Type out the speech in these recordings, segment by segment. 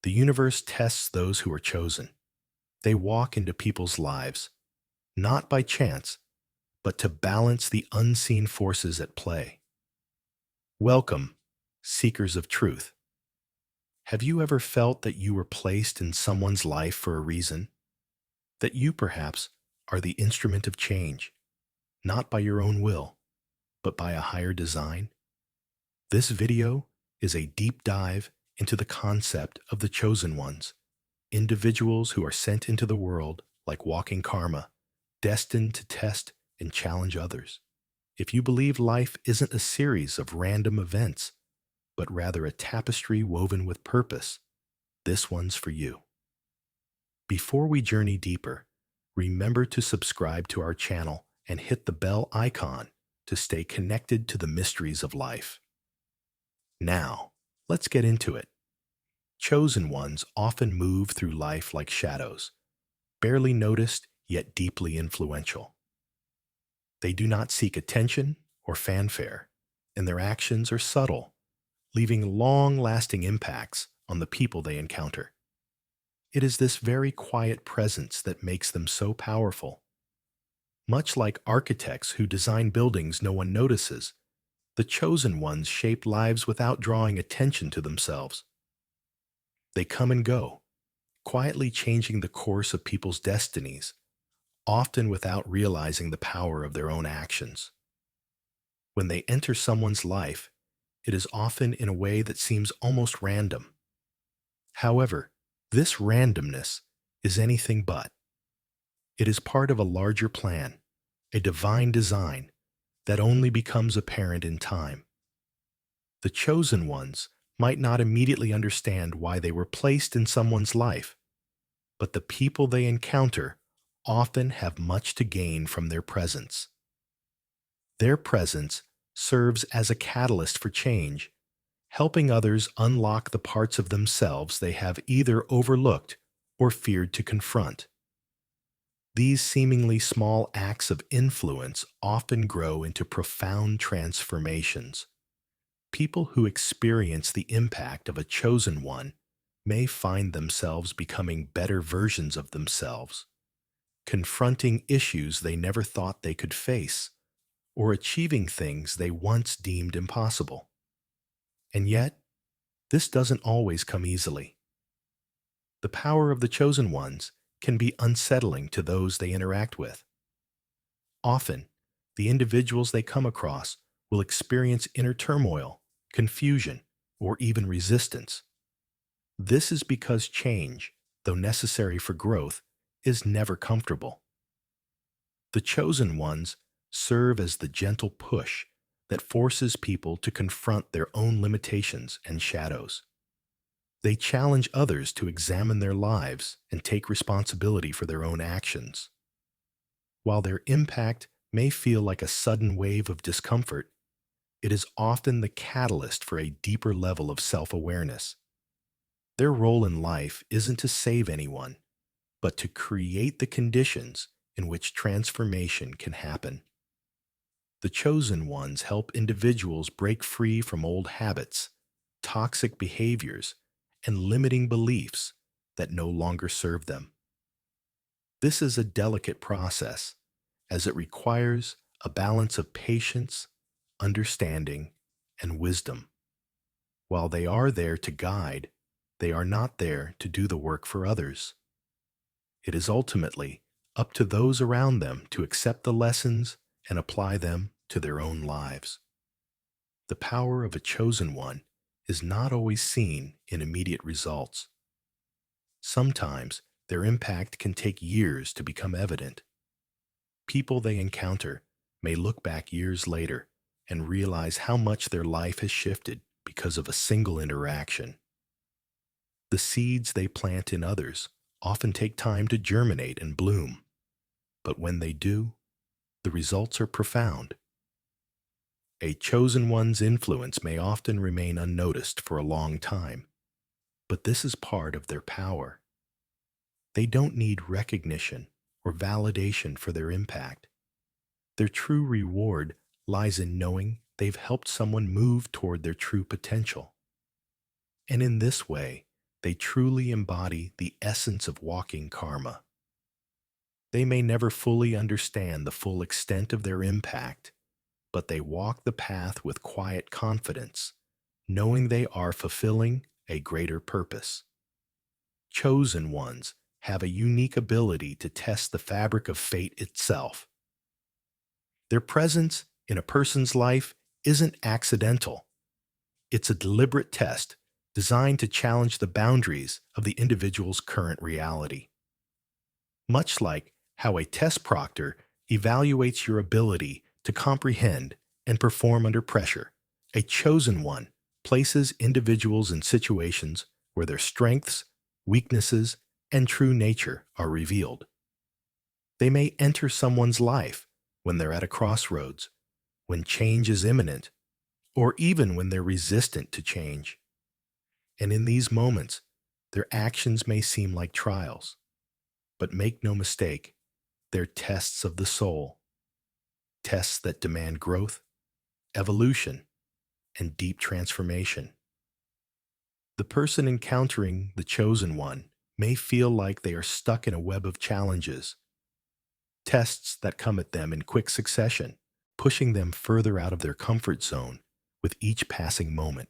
The universe tests those who are chosen. They walk into people's lives, not by chance, but to balance the unseen forces at play. Welcome, seekers of truth. Have you ever felt that you were placed in someone's life for a reason? That you, perhaps, are the instrument of change, not by your own will, but by a higher design? This video is a deep dive into the concept of the chosen ones, individuals who are sent into the world like walking karma, destined to test and challenge others. If you believe life isn't a series of random events, but rather a tapestry woven with purpose, this one's for you. Before we journey deeper, remember to subscribe to our channel and hit the bell icon to stay connected to the mysteries of life. Now, let's get into it. Chosen ones often move through life like shadows, barely noticed yet deeply influential. They do not seek attention or fanfare, and their actions are subtle, leaving long-lasting impacts on the people they encounter. It is this very quiet presence that makes them so powerful. Much like architects who design buildings no one notices, the chosen ones shape lives without drawing attention to themselves. They come and go, quietly changing the course of people's destinies, often without realizing the power of their own actions. When they enter someone's life, it is often in a way that seems almost random. However, this randomness is anything but. It is part of a larger plan, a divine design that only becomes apparent in time. The chosen ones might not immediately understand why they were placed in someone's life, but the people they encounter often have much to gain from their presence. Their presence serves as a catalyst for change, helping others unlock the parts of themselves they have either overlooked or feared to confront. These seemingly small acts of influence often grow into profound transformations. People who experience the impact of a chosen one may find themselves becoming better versions of themselves, confronting issues they never thought they could face, or achieving things they once deemed impossible. And yet, this doesn't always come easily. The power of the chosen ones can be unsettling to those they interact with. Often, the individuals they come across will experience inner turmoil, confusion, or even resistance. This is because change, though necessary for growth, is never comfortable. The chosen ones serve as the gentle push that forces people to confront their own limitations and shadows. They challenge others to examine their lives and take responsibility for their own actions. While their impact may feel like a sudden wave of discomfort, it is often the catalyst for a deeper level of self-awareness. Their role in life isn't to save anyone, but to create the conditions in which transformation can happen. The chosen ones help individuals break free from old habits, toxic behaviors, and limiting beliefs that no longer serve them. This is a delicate process, as it requires a balance of patience, understanding, and wisdom. While they are there to guide, they are not there to do the work for others. It is ultimately up to those around them to accept the lessons and apply them to their own lives. The power of a chosen one is not always seen in immediate results. Sometimes their impact can take years to become evident. People they encounter may look back years later and realize how much their life has shifted because of a single interaction. The seeds they plant in others often take time to germinate and bloom, but when they do, the results are profound. A chosen one's influence may often remain unnoticed for a long time, but this is part of their power. They don't need recognition or validation for their impact. Their true reward lies in knowing they've helped someone move toward their true potential. And in this way, they truly embody the essence of walking karma. They may never fully understand the full extent of their impact, but they walk the path with quiet confidence, knowing they are fulfilling a greater purpose. Chosen ones have a unique ability to test the fabric of fate itself. Their presence in a person's life isn't accidental. It's a deliberate test designed to challenge the boundaries of the individual's current reality. Much like how a test proctor evaluates your ability to comprehend and perform under pressure, a chosen one places individuals in situations where their strengths, weaknesses, and true nature are revealed. They may enter someone's life when they're at a crossroads, when change is imminent, or even when they're resistant to change. And in these moments, their actions may seem like trials, but make no mistake, they're tests of the soul, tests that demand growth, evolution, and deep transformation. The person encountering the chosen one may feel like they are stuck in a web of challenges, tests that come at them in quick succession, pushing them further out of their comfort zone with each passing moment.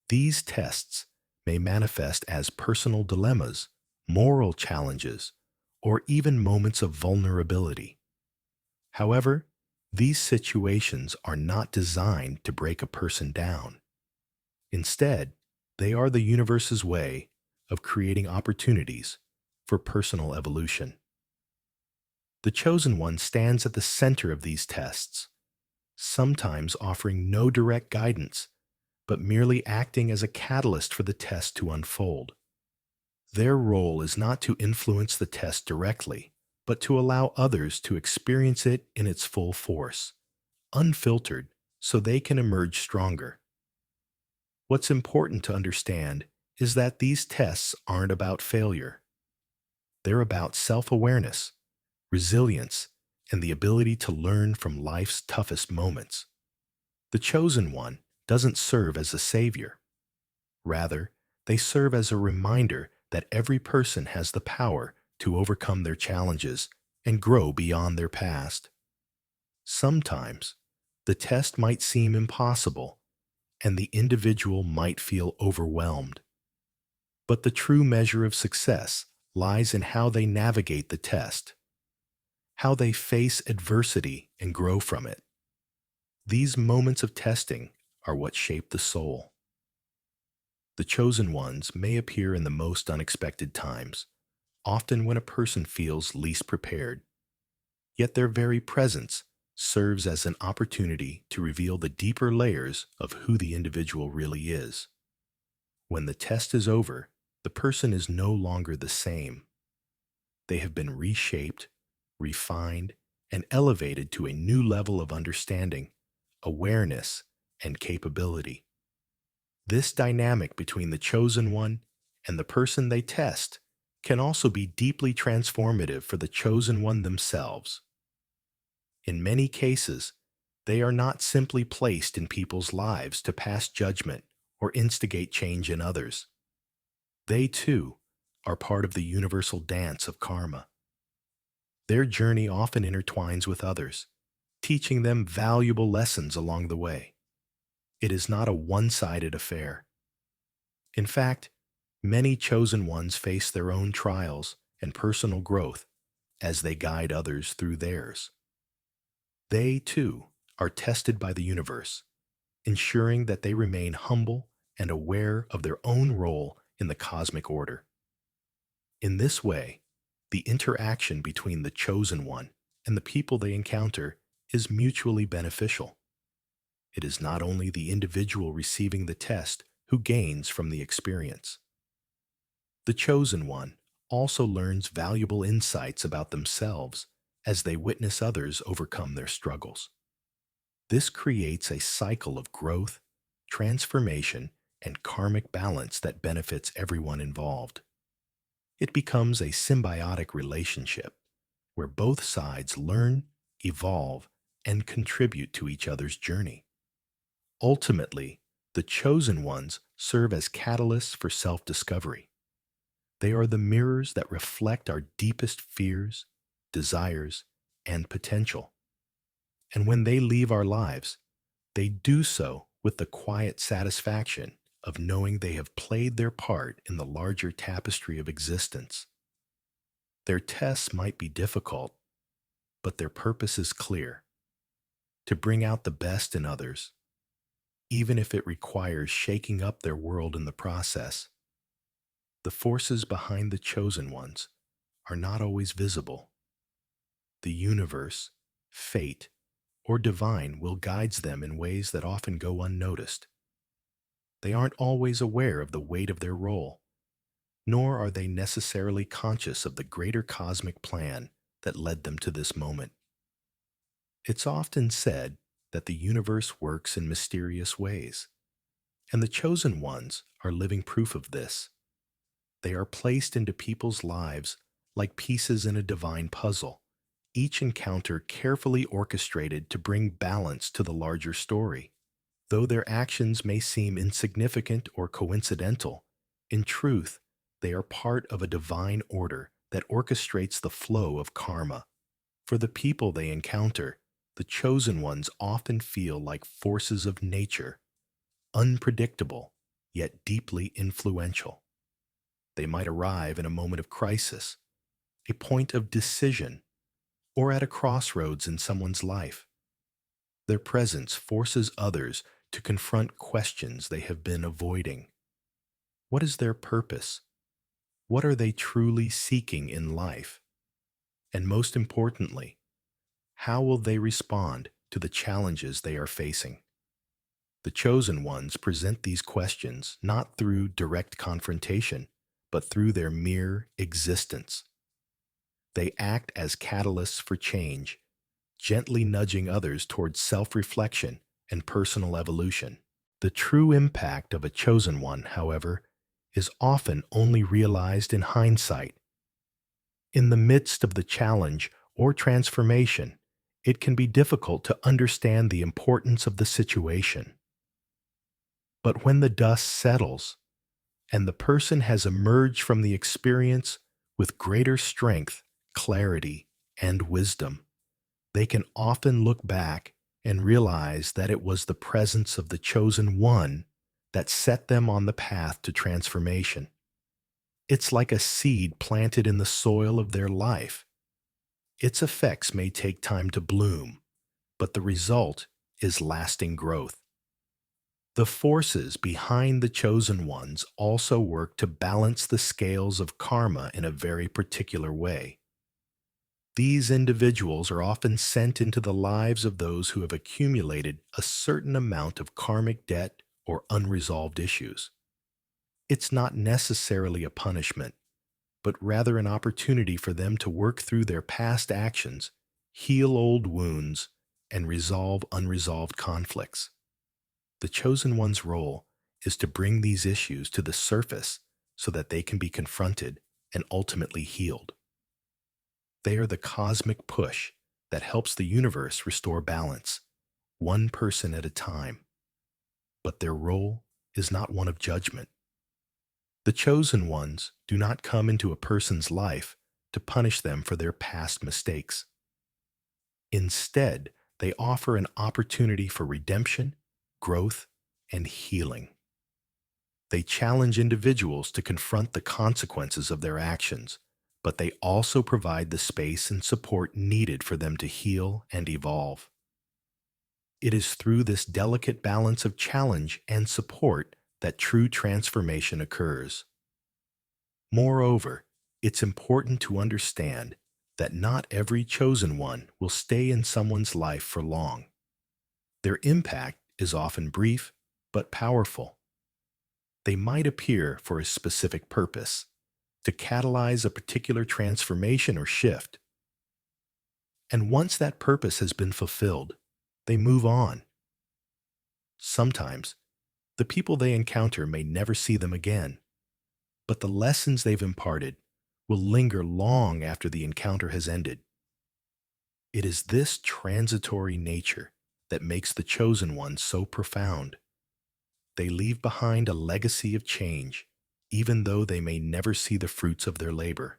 These tests may manifest as personal dilemmas, moral challenges, or even moments of vulnerability. However, these situations are not designed to break a person down. Instead, they are the universe's way of creating opportunities for personal evolution. The chosen one stands at the center of these tests, sometimes offering no direct guidance, but merely acting as a catalyst for the test to unfold. Their role is not to influence the test directly, but to allow others to experience it in its full force, unfiltered, so they can emerge stronger. What's important to understand is that these tests aren't about failure. They're about self-awareness, resilience, and the ability to learn from life's toughest moments. The chosen one doesn't serve as a savior. Rather, they serve as a reminder that every person has the power to overcome their challenges and grow beyond their past. Sometimes, the test might seem impossible, and the individual might feel overwhelmed. But the true measure of success lies in how they navigate the test, how they face adversity and grow from it. These moments of testing are what shape the soul. The chosen ones may appear in the most unexpected times, often when a person feels least prepared. Yet their very presence serves as an opportunity to reveal the deeper layers of who the individual really is. When the test is over, the person is no longer the same. They have been reshaped, refined, and elevated to a new level of understanding, awareness, and capability. This dynamic between the chosen one and the person they test can also be deeply transformative for the chosen one themselves. In many cases, they are not simply placed in people's lives to pass judgment or instigate change in others. They, too, are part of the universal dance of karma. Their journey often intertwines with others, teaching them valuable lessons along the way. It is not a one-sided affair. In fact, many chosen ones face their own trials and personal growth as they guide others through theirs. They, too, are tested by the universe, ensuring that they remain humble and aware of their own role in the cosmic order. In this way, the interaction between the chosen one and the people they encounter is mutually beneficial. It is not only the individual receiving the test who gains from the experience. The chosen one also learns valuable insights about themselves as they witness others overcome their struggles. This creates a cycle of growth, transformation, and karmic balance that benefits everyone involved. It becomes a symbiotic relationship where both sides learn, evolve, and contribute to each other's journey. Ultimately, The chosen ones serve as catalysts for self-discovery. They are the mirrors that reflect our deepest fears, desires, and potential. And when they leave our lives, they do so with the quiet satisfaction of knowing they have played their part in the larger tapestry of existence. Their tests might be difficult, but their purpose is clear: to bring out the best in others, even if it requires shaking up their world in the process. The forces behind the chosen ones are not always visible. The universe, fate, or divine will guide them in ways that often go unnoticed. They aren't always aware of the weight of their role, nor are they necessarily conscious of the greater cosmic plan that led them to this moment. It's often said that the universe works in mysterious ways, and the chosen ones are living proof of this. They are placed into people's lives like pieces in a divine puzzle, each encounter carefully orchestrated to bring balance to the larger story. Though their actions may seem insignificant or coincidental, in truth, they are part of a divine order that orchestrates the flow of karma. For the people they encounter, the chosen ones often feel like forces of nature, unpredictable, yet deeply influential. They might arrive in a moment of crisis, a point of decision, or at a crossroads in someone's life. Their presence forces others to confront questions they have been avoiding. What is their purpose? What are they truly seeking in life? And most importantly, how will they respond to the challenges they are facing? The chosen ones present these questions not through direct confrontation, but through their mere existence. They act as catalysts for change, gently nudging others towards self-reflection and personal evolution. The true impact of a chosen one, however, is often only realized in hindsight. In the midst of the challenge or transformation, it can be difficult to understand the importance of the situation. But when the dust settles and the person has emerged from the experience with greater strength, clarity, and wisdom, they can often look back and realize that it was the presence of the chosen one that set them on the path to transformation. It's like a seed planted in the soil of their life. Its effects may take time to bloom, but the result is lasting growth. The forces behind the chosen ones also work to balance the scales of karma in a very particular way. These individuals are often sent into the lives of those who have accumulated a certain amount of karmic debt or unresolved issues. It's not necessarily a punishment, but rather an opportunity for them to work through their past actions, heal old wounds, and resolve unresolved conflicts. The chosen one's role is to bring these issues to the surface so that they can be confronted and ultimately healed. They are the cosmic push that helps the universe restore balance, one person at a time. But their role is not one of judgment. The chosen ones do not come into a person's life to punish them for their past mistakes. Instead, they offer an opportunity for redemption, growth, and healing. They challenge individuals to confront the consequences of their actions, but they also provide the space and support needed for them to heal and evolve. It is through this delicate balance of challenge and support that true transformation occurs. Moreover, it's important to understand that not every chosen one will stay in someone's life for long. Their impact is often brief but powerful. They might appear for a specific purpose, to catalyze a particular transformation or shift. And once that purpose has been fulfilled, they move on. Sometimes, the people they encounter may never see them again, but the lessons they've imparted will linger long after the encounter has ended. It is this transitory nature that makes the chosen one so profound. They leave behind a legacy of change, even though they may never see the fruits of their labor.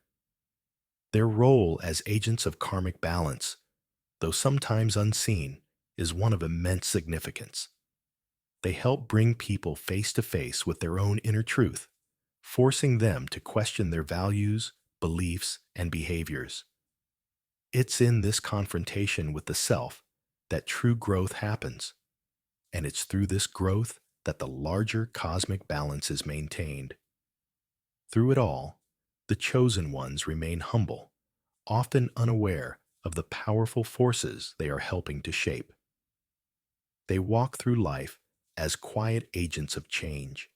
Their role as agents of karmic balance, though sometimes unseen, is one of immense significance. They help bring people face to face with their own inner truth, forcing them to question their values, beliefs, and behaviors. It's in this confrontation with the self that true growth happens, and it's through this growth that the larger cosmic balance is maintained. Through it all, the chosen ones remain humble, often unaware of the powerful forces they are helping to shape. They walk through life as quiet agents of change,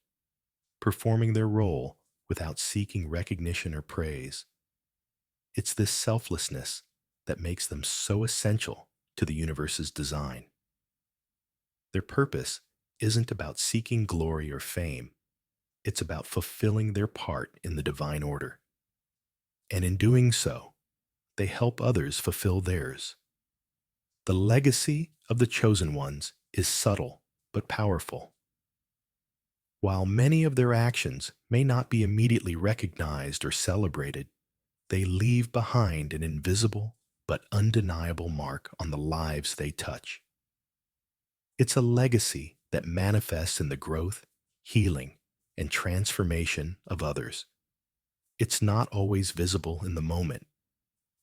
performing their role without seeking recognition or praise. It's this selflessness that makes them so essential to the universe's design. Their purpose isn't about seeking glory or fame. It's about fulfilling their part in the divine order. And in doing so, they help others fulfill theirs. The legacy of the chosen ones is subtle but powerful. While many of their actions may not be immediately recognized or celebrated, they leave behind an invisible but undeniable mark on the lives they touch. It's a legacy that manifests in the growth, healing, and transformation of others. It's not always visible in the moment,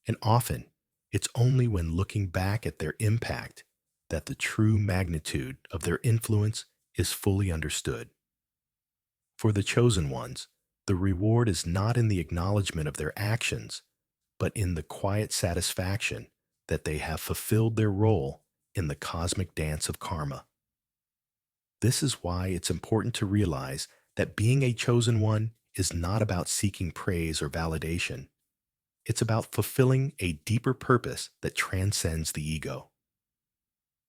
and often it's only when looking back at their impact that the true magnitude of their influence is fully understood. For the chosen ones, the reward is not in the acknowledgement of their actions, but in the quiet satisfaction that they have fulfilled their role in the cosmic dance of karma. This is why it's important to realize that being a chosen one is not about seeking praise or validation. It's about fulfilling a deeper purpose that transcends the ego.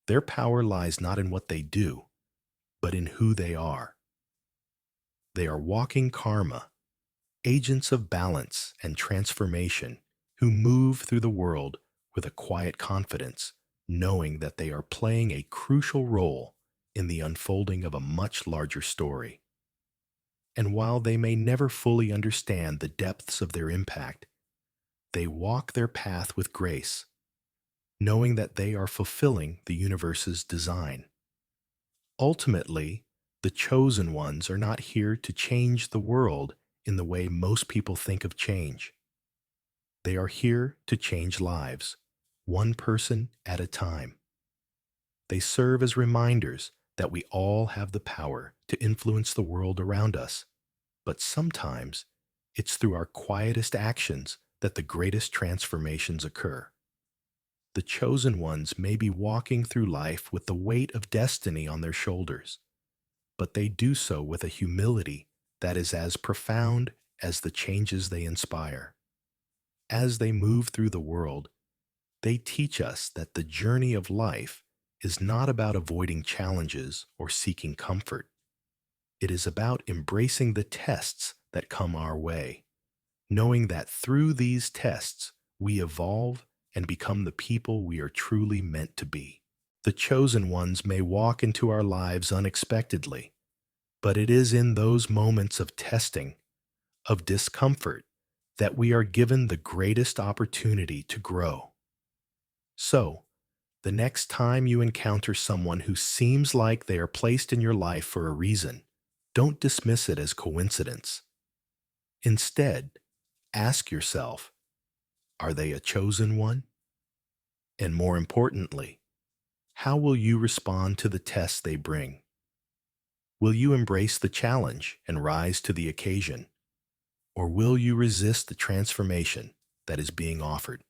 Their power lies not in what they do, but in who they are. They are walking karma, agents of balance and transformation who move through the world with a quiet confidence, knowing that they are playing a crucial role in the unfolding of a much larger story. And while they may never fully understand the depths of their impact, they walk their path with grace, knowing that they are fulfilling the universe's design. Ultimately, the chosen ones are not here to change the world in the way most people think of change. They are here to change lives, one person at a time. They serve as reminders that we all have the power to influence the world around us, but sometimes it's through our quietest actions that the greatest transformations occur. The chosen ones may be walking through life with the weight of destiny on their shoulders, but they do so with a humility that is as profound as the changes they inspire. As they move through the world, they teach us that the journey of life is not about avoiding challenges or seeking comfort. It is about embracing the tests that come our way, knowing that through these tests we evolve and become the people we are truly meant to be. The chosen ones may walk into our lives unexpectedly, but it is in those moments of testing, of discomfort, that we are given the greatest opportunity to grow. So, the next time you encounter someone who seems like they are placed in your life for a reason, don't dismiss it as coincidence. Instead, ask yourself, are they a chosen one? And more importantly, how will you respond to the tests they bring? Will you embrace the challenge and rise to the occasion? Or will you resist the transformation that is being offered?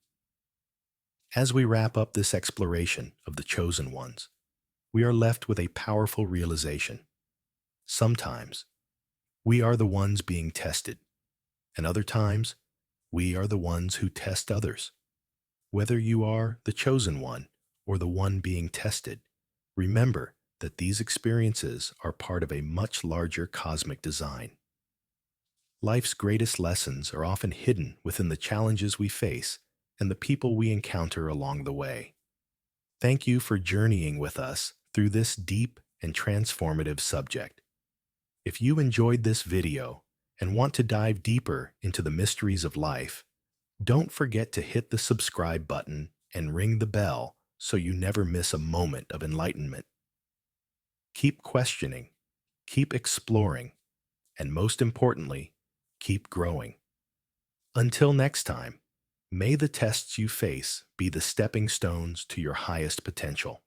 As we wrap up this exploration of the chosen ones, we are left with a powerful realization. Sometimes, we are the ones being tested, and other times, we are the ones who test others. Whether you are the chosen one or the one being tested, remember that these experiences are part of a much larger cosmic design. Life's greatest lessons are often hidden within the challenges we face and the people we encounter along the way. Thank you for journeying with us through this deep and transformative subject. If you enjoyed this video and want to dive deeper into the mysteries of life, don't forget to hit the subscribe button and ring the bell so you never miss a moment of enlightenment. Keep questioning, keep exploring, and most importantly, keep growing. Until next time, may the tests you face be the stepping stones to your highest potential.